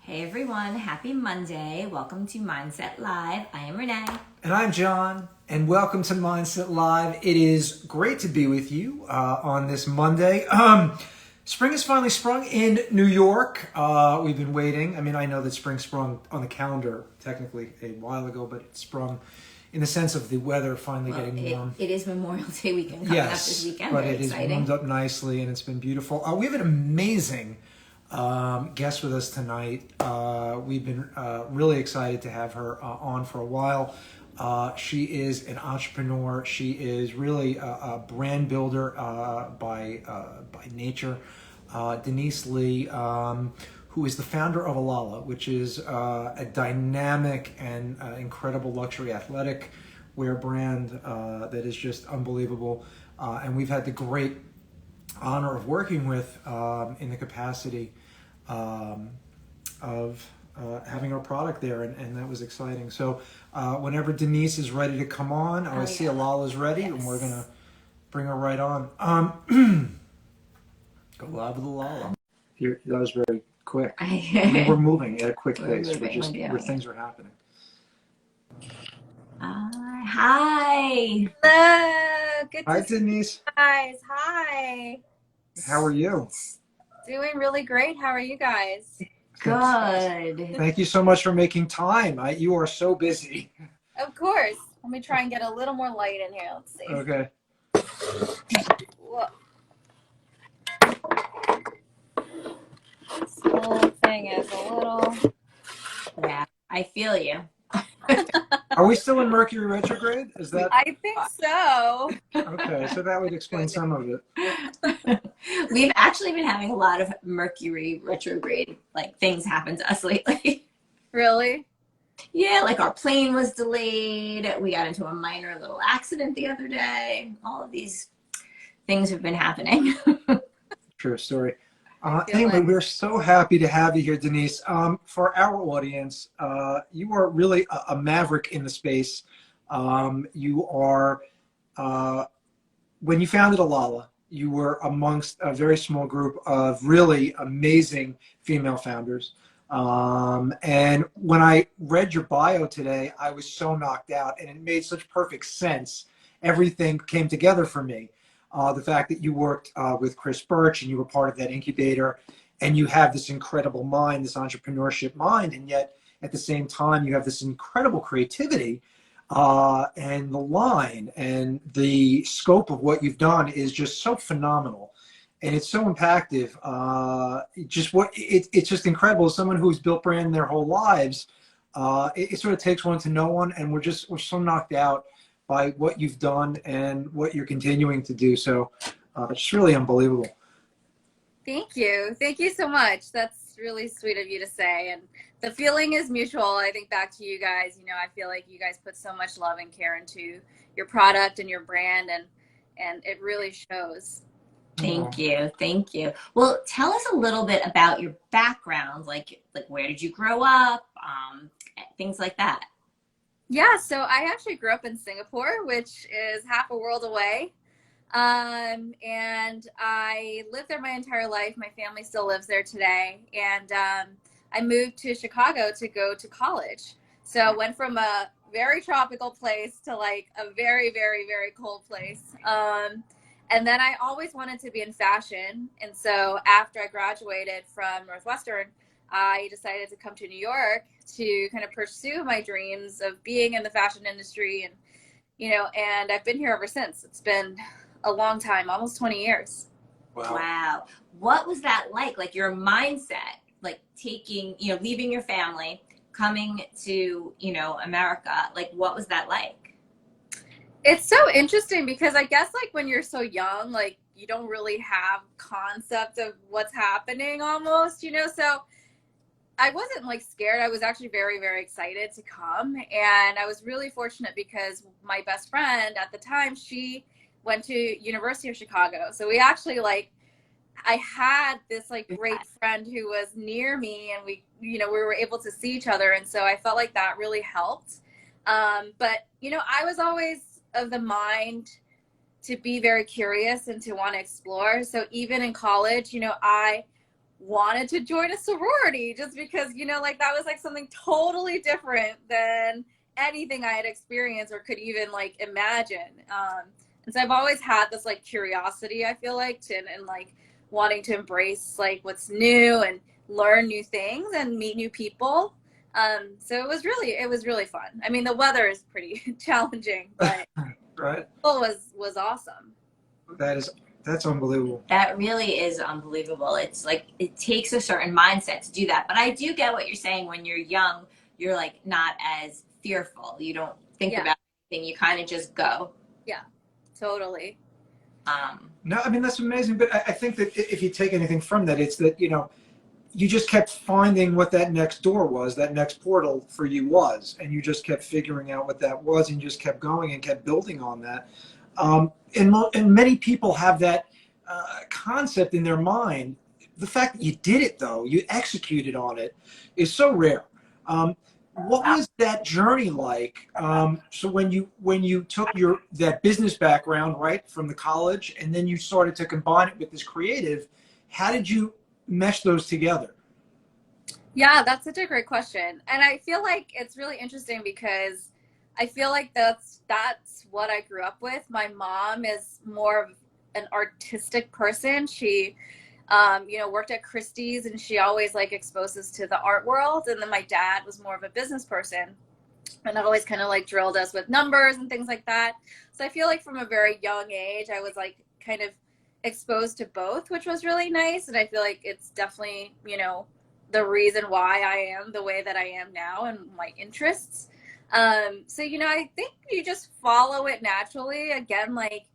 Hey everyone, happy Monday. Welcome to Mindset Live. I am Rene. And I'm Jon, and welcome to Mindset Live. It is great to be with you on this Monday. Spring has finally sprung in New York. We've been waiting. I mean, I know that spring sprung on the calendar technically a while ago, but it sprung in the sense of the weather finally getting warm. It is Memorial Day weekend coming up this weekend. But Very it exciting. is warmed up nicely, and it's been beautiful. We have an amazing guest with us tonight. We've been really excited to have her on for a while. She is an entrepreneur. She is really a brand builder by nature. Denise Lee, who is the founder of Alala, which is a dynamic and incredible luxury athletic wear brand that is just unbelievable. And we've had the great honor of working with in the capacity of having our product there, and that was exciting. So whenever Denise is ready to come on, I see Alala's ready, and we're gonna bring her right on. Go live with Alala. That was very quick. We're moving at a quick pace. Where things are happening. Hi. Hello. Good Hi, to see Denise. you guys. Hi. How are you? Doing really great. How are you guys? Good. Thank you so much for making time. You are so busy. Of course. Let me try and get a little more light in here. Let's see. Okay. Whoa. This whole thing is a little... Yeah, I feel you. Are we still in Mercury retrograde? Is that? I think so. Okay, so that would explain some of it. We've actually been having a lot of Mercury retrograde things happen to us lately. Really? Yeah, like our plane was delayed. We got into a minor little accident the other day. All of these things have been happening. True story. Anyway, we're so happy to have you here, Denise. For our audience, you are really a maverick in the space. You are, when you founded Alala, you were amongst a very small group of really amazing female founders. And when I read your bio today, I was so knocked out, and it made such perfect sense. Everything came together for me. The fact that you worked with Chris Birch and you were part of that incubator, and you have this incredible mind, this entrepreneurship mind, and yet at the same time you have this incredible creativity, and the line and the scope of what you've done is just so phenomenal, and it's so impactful. It's just incredible. As someone who's built brand their whole lives, it sort of takes one to know one, and we're so knocked out by what you've done and what you're continuing to do. So it's really unbelievable. Thank you. Thank you so much. That's really sweet of you to say. And the feeling is mutual. I think back to you guys, I feel like you guys put so much love and care into your product and your brand, and it really shows. Thank you. Thank you. Well, tell us a little bit about your background, like where did you grow up, things like that. Yeah, so I actually grew up in Singapore, which is half a world away. And I lived there my entire life. My family still lives there today. And I moved to Chicago to go to college. So I went from a very tropical place to like a very, very, very cold place. And then I always wanted to be in fashion. And so after I graduated from Northwestern, I decided to come to New York to kind of pursue my dreams of being in the fashion industry. And, and I've been here ever since. It's been a long time, almost 20 years. Wow. What was that like? Like your mindset, like leaving your family, coming to, America, like what was that like? It's so interesting because I guess like when you're so young, like you don't really have concept of what's happening almost, so I wasn't like scared. I was actually very, very excited to come. And I was really fortunate because my best friend at the time, she went to University of Chicago. So we actually I had this like great friend who was near me, and we were able to see each other. And so I felt like that really helped. But, I was always of the mind to be very curious and to want to explore. So even in college, I wanted to join a sorority just because, you know, like that was like something totally different than anything I had experienced or could even like imagine. And so I've always had this like curiosity, I feel like, and like wanting to embrace like what's new and learn new things and meet new people. So it was really fun. I mean, the weather is pretty challenging, but Right. it was awesome. That's unbelievable. That really is unbelievable. It's like it takes a certain mindset to do that. But I do get what you're saying. When you're young, you're like not as fearful. You don't think about anything. You kind of just go. Yeah, totally. No, I mean, that's amazing. But I think that if you take anything from that, it's that, you know, you just kept finding what that next door was, that next portal for you was, and you just kept figuring out what that was, and you just kept going and kept building on that. And many people have that concept in their mind. The fact that you did it, though, you executed on it, is so rare. What was that journey like? So when you took that business background, right, from the college, and then you started to combine it with this creative, how did you mesh those together? Yeah, that's such a great question. And I feel like it's really interesting because I feel like that's what I grew up with. My mom is more of an artistic person. She you know, worked at Christie's, and she always like exposes to the art world. And then my dad was more of a business person, and that always kind of like drilled us with numbers and things like that. So I feel like from a very young age, I was like kind of exposed to both, which was really nice. And I feel like it's definitely, you know, the reason why I am the way that I am now and my interests. So, you know, I think you just follow it naturally. Again, like,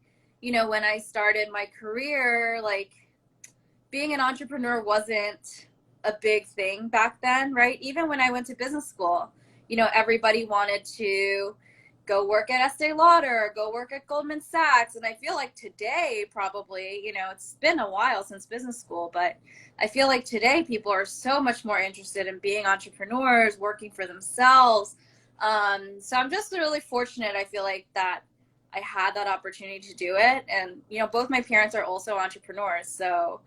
you know, when I started my career, like being an entrepreneur wasn't a big thing back then, right? Even when I went to business school, you know, everybody wanted to go work at Estee Lauder, or go work at Goldman Sachs. And I feel like today, probably, you know, it's been a while since business school, but I feel like today people are so much more interested in being entrepreneurs, working for themselves. So I'm just really fortunate, I feel like, that I had that opportunity to do it. And, you know, both my parents are also entrepreneurs. So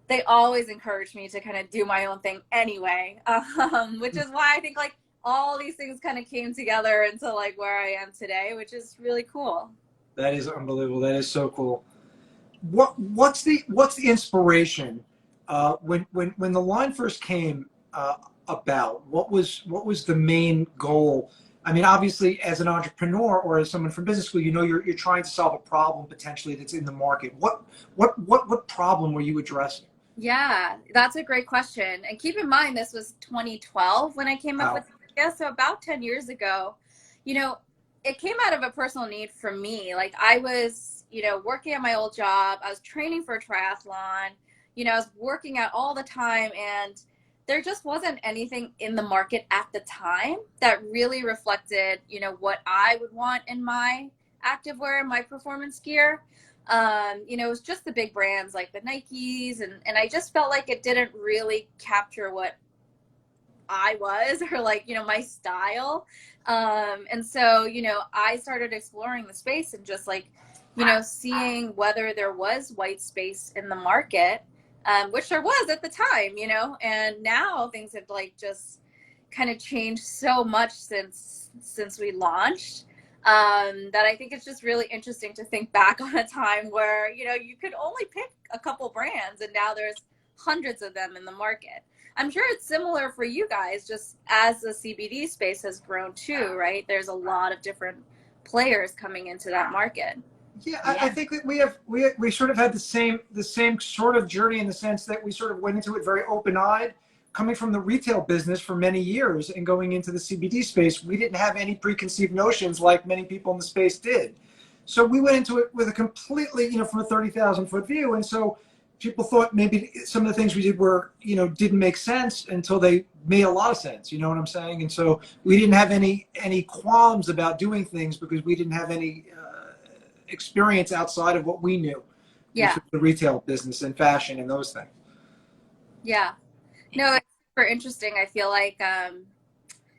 they always encouraged me to kind of do my own thing anyway, which is why I think like all these things kind of came together into like where I am today, which is really cool. That is unbelievable. That is so cool. What's the inspiration when the line first came about? What was the main goal? I mean, obviously, as an entrepreneur or as someone from business school, you know, you're trying to solve a problem potentially that's in the market. What problem were you addressing? Yeah, that's a great question. And keep in mind, this was 2012 when I came up with the idea. So about 10 years ago, you know, it came out of a personal need for me. Like I was, you know, working at my old job. I was training for a triathlon. You know, I was working out all the time, and there just wasn't anything in the market at the time that really reflected, you know, what I would want in my activewear and my performance gear. You know, it was just the big brands like the Nikes, and I just felt like it didn't really capture what I was or like, you know, my style. And so, you know, I started exploring the space and just like, you know, seeing whether there was white space in the market, which there was at the time, you know, and now things have like just kind of changed so much since we launched. That I think it's just really interesting to think back on a time where, you know, you could only pick a couple brands, and now there's hundreds of them in the market. I'm sure it's similar for you guys, just as the CBD space has grown too, right? There's a lot of different players coming into that market. Yeah, I think that we sort of had the same sort of journey in the sense that we sort of went into it very open-eyed, coming from the retail business for many years and going into the CBD space. We didn't have any preconceived notions like many people in the space did. So we went into it with a completely, you know, from a 30,000-foot view. And so people thought maybe some of the things we did were, you know, didn't make sense until they made a lot of sense. You know what I'm saying? And so we didn't have any qualms about doing things because we didn't have any experience outside of what we knew. Yeah. Which was the retail business and fashion and those things. Yeah. No, it's super interesting. I feel like,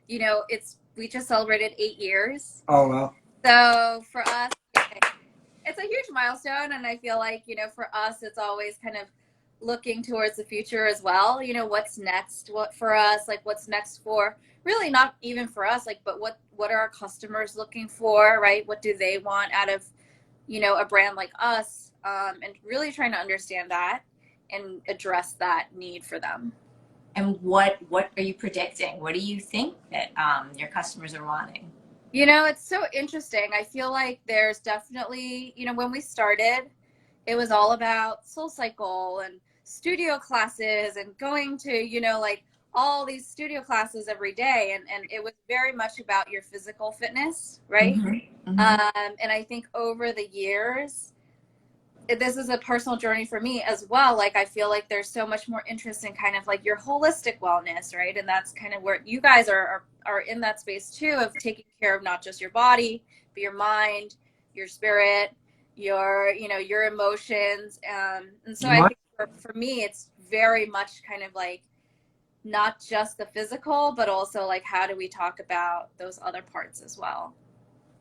you know, we just celebrated 8 years. Oh, well. So for us, it's a huge milestone. And I feel like, you know, for us, it's always kind of looking towards the future as well. You know, what's next, what for us, like what's next for really not even for us, like, but what are our customers looking for, right? What do they want out of, you know, a brand like us, and really trying to understand that and address that need for them. And what are you predicting? What do you think that your customers are wanting? You know, it's so interesting. I feel like there's definitely, you know, when we started, it was all about Soul Cycle and studio classes and going to, you know, like all these studio classes every day. And it was very much about your physical fitness, right? Mm-hmm. Mm-hmm. And I think over the years, this is a personal journey for me as well. Like, I feel like there's so much more interest in kind of like your holistic wellness, right? And that's kind of where you guys are in that space too, of taking care of not just your body, but your mind, your spirit, your, you know, your emotions. And so I think for me, it's very much kind of like not just the physical, but also like, how do we talk about those other parts as well?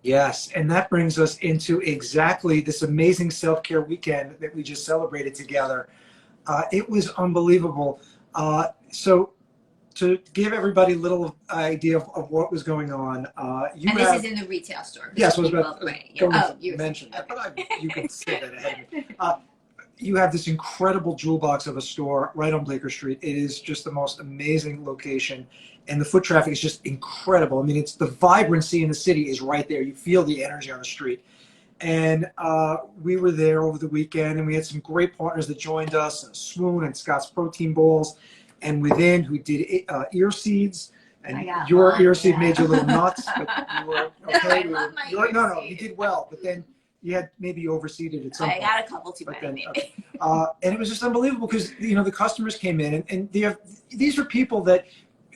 Yes, and that brings us into exactly this amazing self-care weekend that we just celebrated together. It was unbelievable. So to give everybody a little idea of what was going on, and this is in the retail store. Yes, I was going to mention that, but you can say that ahead of me. You have this incredible jewel box of a store right on Blaker Street. It is just the most amazing location, and the foot traffic is just incredible. I mean, it's the vibrancy in the city is right there. You feel the energy on the street. And we were there over the weekend, and we had some great partners that joined us, Swoon and Scott's Protein Bowls, and Within, who did ear seeds. And your ear seed made you a little nuts, but you were okay. No, you did well, but then you had maybe overseeded at some point. I got a couple too many, maybe. And it was just unbelievable because, you know, the customers came in, and these were people that,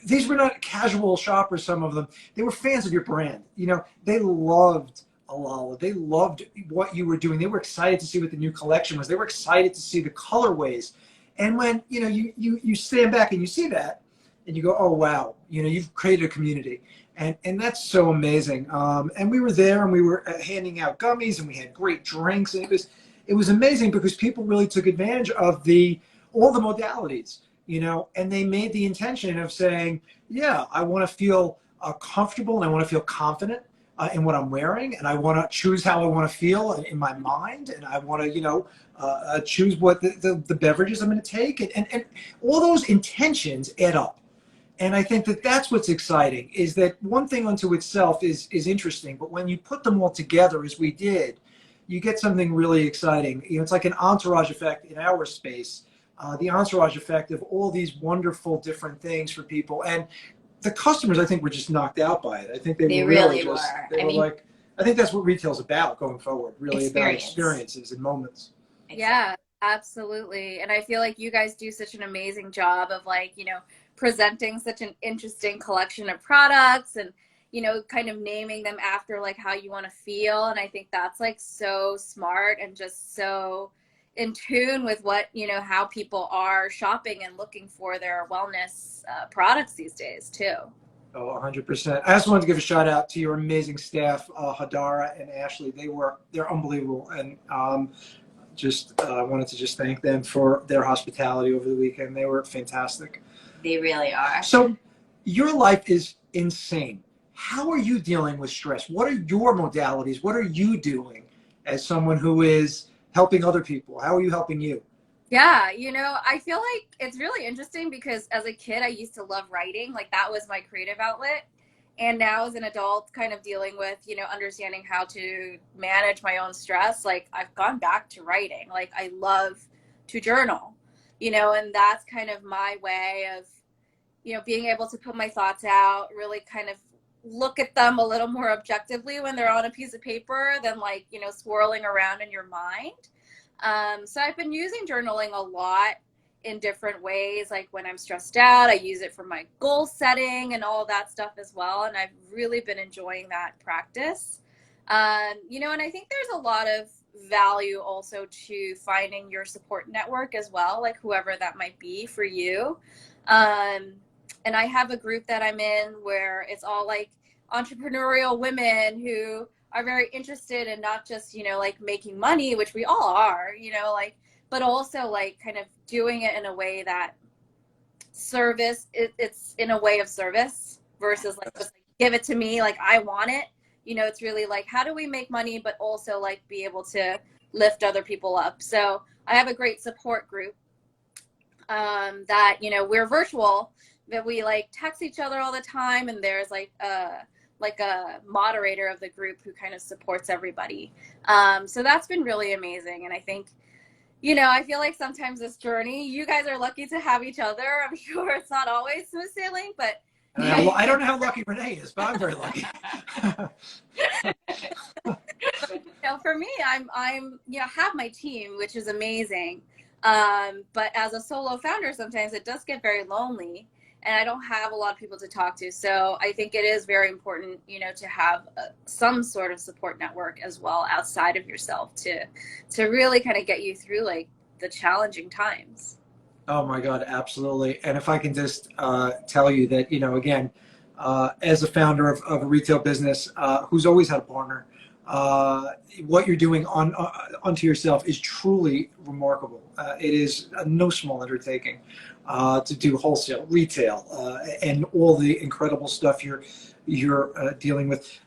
these were not casual shoppers, some of them. They were fans of your brand. You know, they loved Alala. They loved what you were doing. They were excited to see what the new collection was. They were excited to see the colorways. And when, you know, you stand back and you see that, and you go, oh, wow, you know, you've created a community. And that's so amazing. And we were there, and we were handing out gummies, and we had great drinks. And it was amazing because people really took advantage of all the modalities, you know, and they made the intention of saying, yeah, I want to feel comfortable, and I want to feel confident in what I'm wearing, and I want to choose how I want to feel in my mind, and I want to, you know, choose what the beverages I'm going to take, and all those intentions add up. And I think that that's what's exciting, is that one thing unto itself is interesting, but when you put them all together, as we did, you get something really exciting. You know, it's like an entourage effect in our space, the entourage effect of all these wonderful different things for people. And the customers, I think, were just knocked out by it. I think they really were. They were like, I think that's what retail's about going forward, really about experiences and moments. Yeah, absolutely. And I feel like you guys do such an amazing job of, like, you know, presenting such an interesting collection of products, and, you know, kind of naming them after like how you want to feel. And I think that's like so smart and just so in tune with what, you know, how people are shopping and looking for their wellness products these days too. Oh, 100%. I just wanted to give a shout out to your amazing staff, Hadara and Ashley. They're unbelievable. And I wanted to just thank them for their hospitality over the weekend. They were fantastic. They really are. So your life is insane. How are you dealing with stress? What are your modalities? What are you doing as someone who is helping other people? How are you helping you? Yeah, you know, I feel like it's really interesting because as a kid, I used to love writing. Like, that was my creative outlet. And now as an adult, kind of dealing with, you know, understanding how to manage my own stress, like, I've gone back to writing. Like, I love to journal, you know, and that's kind of my way of, you know, being able to put my thoughts out, really kind of look at them a little more objectively when they're on a piece of paper than, like, you know, swirling around in your mind. So I've been using journaling a lot in different ways. Like, when I'm stressed out, I use it for my goal setting and all that stuff as well. And I've really been enjoying that practice. You know, and I think there's a lot of value also to finding your support network as well, like whoever that might be for you. And I have a group that I'm in where it's all like entrepreneurial women who are very interested in not just, you know, like making money, which we all are, you know, like, but also like kind of doing it in a way that it's in a way of service versus like just like, give it to me, like I want it. You know, it's really like, how do we make money, but also like be able to lift other people up. So I have a great support group that, you know, we're virtual, but we like text each other all the time. And there's like a moderator of the group who kind of supports everybody. So that's been really amazing. And I think, you know, I feel like sometimes this journey, you guys are lucky to have each other. I'm sure it's not always smooth sailing, but I don't know how lucky Rene is, but I'm very lucky. You know, for me, I'm you know, have my team, which is amazing. But as a solo founder, sometimes it does get very lonely, and I don't have a lot of people to talk to. So I think it is very important, you know, to have some sort of support network as well outside of yourself to really kind of get you through like the challenging times. Oh my God, absolutely. And if I can just tell you that, you know, again, as a founder of a retail business who's always had a partner, what you're doing onto yourself is truly remarkable. It is no small undertaking to do wholesale, retail, and all the incredible stuff you're dealing with.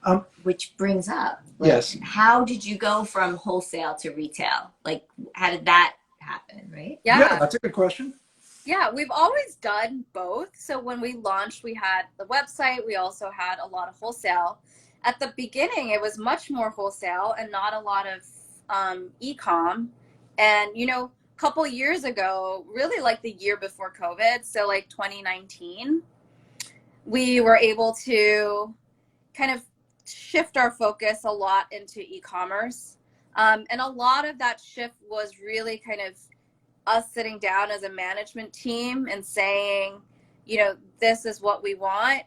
Which brings up, like, yes. How did you go from wholesale to retail? Like, how did that happen, right? Yeah, that's a good question. Yeah, we've always done both. So when we launched, we had the website. We also had a lot of wholesale. At the beginning, it was much more wholesale and not a lot of e-com. And, you know, a couple years ago, really like the year before COVID, so like 2019, we were able to kind of shift our focus a lot into e-commerce. And a lot of that shift was really kind of us sitting down as a management team and saying, you know, this is what we want.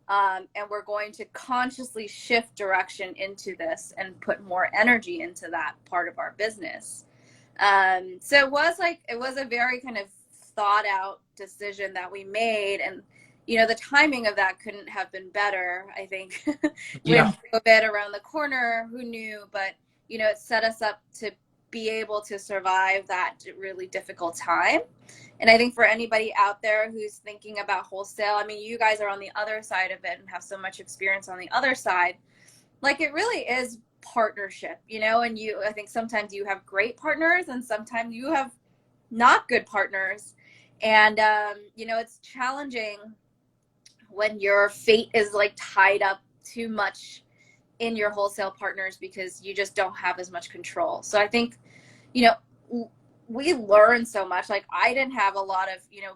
And we're going to consciously shift direction into this and put more energy into that part of our business. So it was a very kind of thought out decision that we made. And, you know, the timing of that couldn't have been better, I think. With COVID around the corner, who knew? But, you know, it set us up to be able to survive that really difficult time. And I think for anybody out there who's thinking about wholesale, I mean, you guys are on the other side of it and have so much experience on the other side. Like, it really is partnership, you know, and I think sometimes you have great partners and sometimes you have not good partners. And, you know, it's challenging when your fate is like tied up too much in your wholesale partners because you just don't have as much control. So I think, you know, we learn so much. Like, I didn't have a lot of, you know,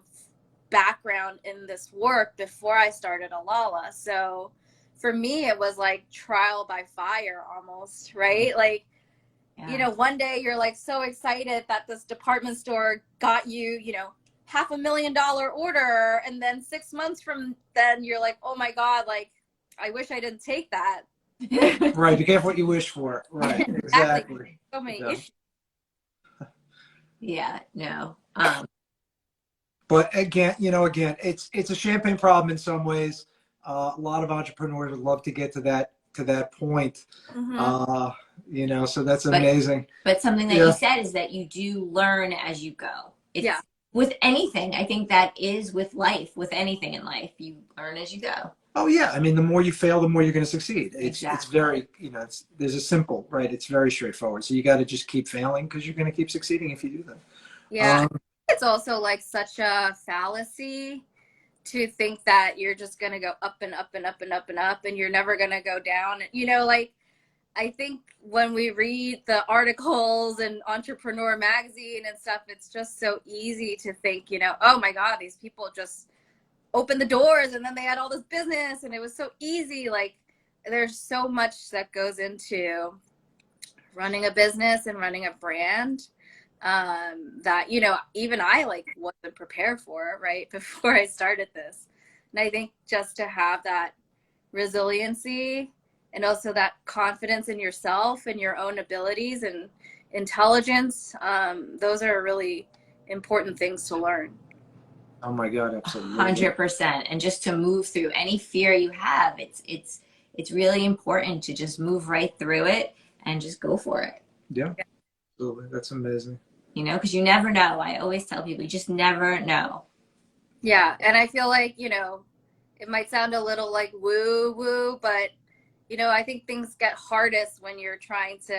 background in this work before I started Alala. So for me, it was like trial by fire almost, right? Like, you know, one day you're like so excited that this department store got you, you know, $500,000 order. And then 6 months from then you're like, oh my God, like, I wish I didn't take that. Right, be careful what you wish for. Right, exactly. So many issues. Yeah, no. But again, you know, it's a champagne problem in some ways. A lot of entrepreneurs would love to get to that point. Mm-hmm. You know, so that's amazing. But something that you said is that you do learn as you go. It's, with anything, I think that is with life, with anything in life, you learn as you go. Oh yeah, I mean, the more you fail, the more you're going to succeed. It's very, you know, there's a simple, right? It's very straightforward. So you got to just keep failing because you're going to keep succeeding if you do that. Yeah, it's also like such a fallacy to think that you're just going to go up and up and up and up and up and you're never going to go down. You know, like, I think when we read the articles and Entrepreneur Magazine and stuff, it's just so easy to think, you know, oh my God, these people just opened the doors and then they had all this business and it was so easy. Like, there's so much that goes into running a business and running a brand that, you know, even I like wasn't prepared for, right, before I started this. And I think just to have that resiliency and also that confidence in yourself and your own abilities and intelligence, those are really important things to learn. Oh my God, absolutely. 100%. And just to move through any fear you have, it's really important to just move right through it and just go for it. Yeah, absolutely. That's amazing. you know, because you never know. I always tell people, you just never know. Yeah. And I feel like, you know, it might sound a little like woo woo, but you know, I think things get hardest when you're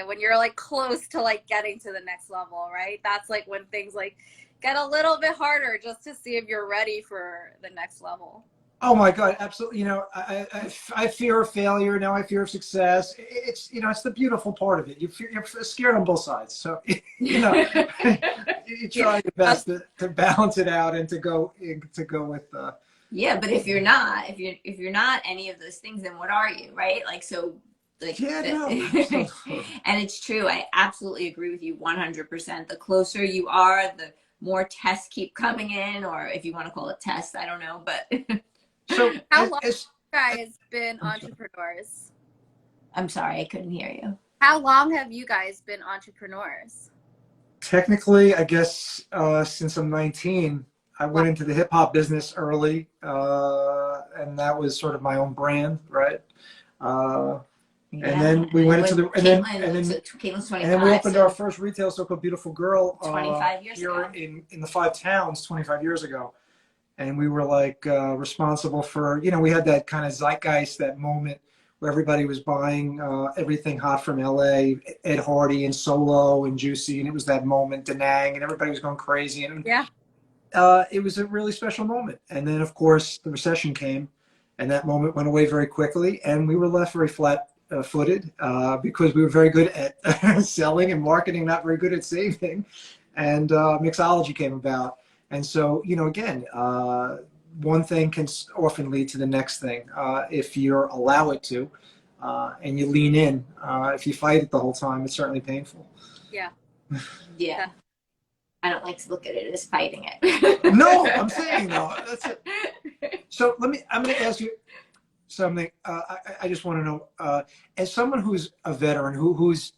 when you're like close to like getting to the next level, right? That's like when things like get a little bit harder just to see if you're ready for the next level. Oh my God, absolutely. You know, I fear of failure. Now I fear of success. It's, you know, it's the beautiful part of it. You're scared on both sides. So, you know, you try your best to balance it out and to go with, yeah, but if you're not, if you're not any of those things, then what are you, right? Like, so like, yeah, no, absolutely. and it's true. I absolutely agree with you 100%. The closer you are, the more tests keep coming in, or if you want to call it tests, I don't know, but so how long have you guys been entrepreneurs? I'm sorry, I couldn't hear you. How long have you guys been entrepreneurs? Technically, I guess since I'm 19, I went into the hip hop business early, and that was sort of my own brand, right? Yeah. And then we went into the Caitlin's 25, and then we opened our first retail store called Beautiful Girl 25 years here ago. in the 5 towns 25 years ago. And we were like responsible for, you know, we had that kind of zeitgeist, that moment where everybody was buying everything hot from LA, Ed Hardy and Solo and Juicy, and it was that moment, Da Nang, and everybody was going crazy. And yeah, it was a really special moment. And then, of course, the recession came, and that moment went away very quickly, and we were left very flat footed because we were very good at selling and marketing, not very good at saving. And mixology came about. And so, you know, again, one thing can often lead to the next thing if you allow it to, and you lean in. If you fight it the whole time, it's certainly painful. yeah, yeah. I don't like to look at it as fighting it. No, I'm saying no. That's it. So I'm going to ask you something. I just want to know, as someone who's a veteran, who's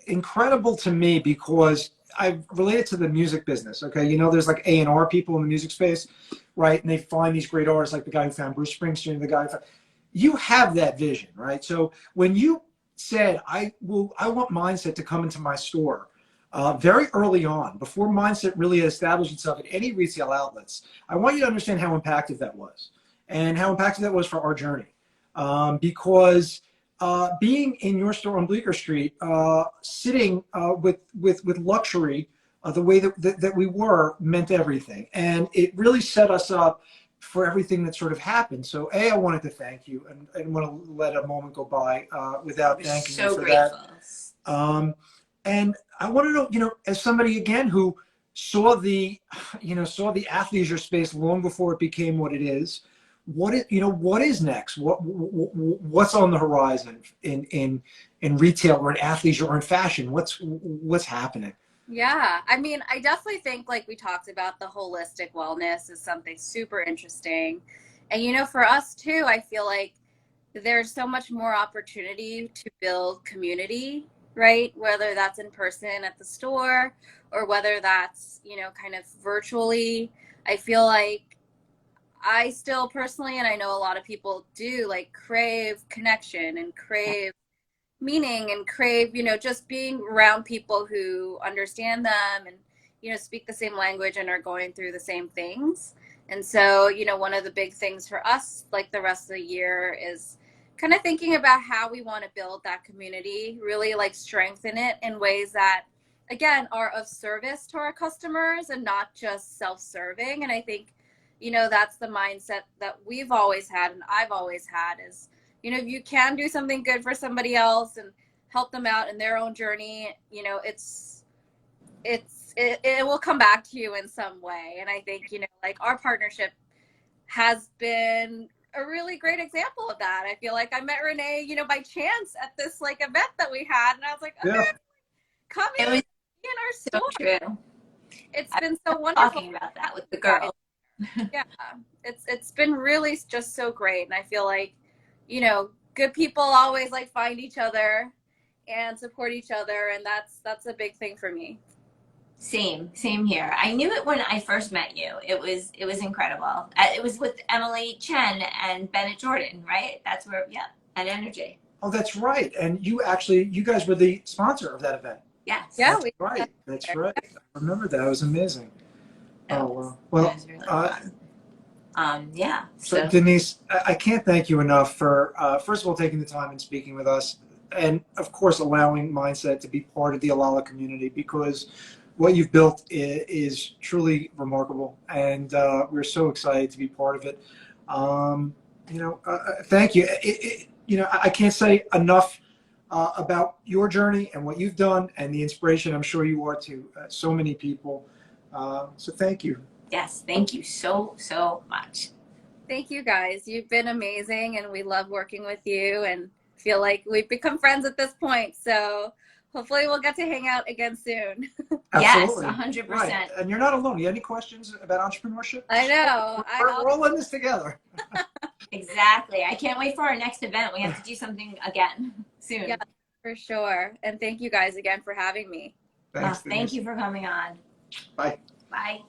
incredible to me because I've related to the music business. Okay, you know, there's like A&R people in the music space, right? And they find these great artists, like the guy who found Bruce Springsteen, the guy who found, you have that vision, right? So when you said, I want Mindset to come into my store very early on, before Mindset really established itself at any retail outlets, I want you to understand how impactful that was and how impactful that was for our journey. Because being in your store on Bleecker Street, sitting with luxury, the way that we were, meant everything, and it really set us up for everything that sort of happened. So, I wanted to thank you, and I didn't want to let a moment go by without thanking you for that. And I want to know, you know, as somebody again who saw the athleisure space long before it became what it is. What is next? What's on the horizon in retail or in athleisure or in fashion? What's happening? Yeah, I mean, I definitely think, like we talked about, the holistic wellness is something super interesting. And, you know, for us too, I feel like there's so much more opportunity to build community, right? Whether that's in person at the store or whether that's, you know, kind of virtually. I feel like I still personally, and I know a lot of people do, like crave connection and crave meaning and crave, you know, just being around people who understand them and, you know, speak the same language and are going through the same things. And so, you know, one of the big things for us, like the rest of the year, is kind of thinking about how we want to build that community, really like strengthen it in ways that, again, are of service to our customers and not just self-serving. And I think, you know, that's the mindset that we've always had and I've always had is, you know, if you can do something good for somebody else and help them out in their own journey, you know, it will come back to you in some way. And I think, you know, like our partnership has been a really great example of that. I feel like I met Rene, you know, by chance at this like event that we had. And I was like, okay, Yeah. come in our store. So true. It's been so wonderful. Talking about that with the girls. Yeah, it's been really just so great. And I feel like, you know, good people always like find each other and support each other. And that's a big thing for me. Same here. I knew it when I first met you. It was incredible. It was with Emily Chen and Bennett Jordan, right? That's where, yeah, at Energy. Oh, that's right. And you guys were the sponsor of that event. Yes. Yeah. That's right. remember that. It was amazing. It Oh, was, wow. Well, it was really fun. Yeah. so Denise, I can't thank you enough for, first of all, taking the time and speaking with us, and of course, allowing Mindset to be part of the Alala community, because what you've built is truly remarkable, and we're so excited to be part of it. Thank you. I can't say enough about your journey and what you've done and the inspiration I'm sure you are to so many people. So thank you. Yes, thank you so, so much. Thank you guys. You've been amazing, and we love working with you and feel like we've become friends at this point. So hopefully we'll get to hang out again soon. Absolutely. Yes, 100%. Right. And you're not alone. You have any questions about entrepreneurship? I know. We're all in this together. Exactly. I can't wait for our next event. We have to do something again soon. Yeah, for sure. And thank you guys again for having me. Thanks, Thank you for coming on. Bye. Bye.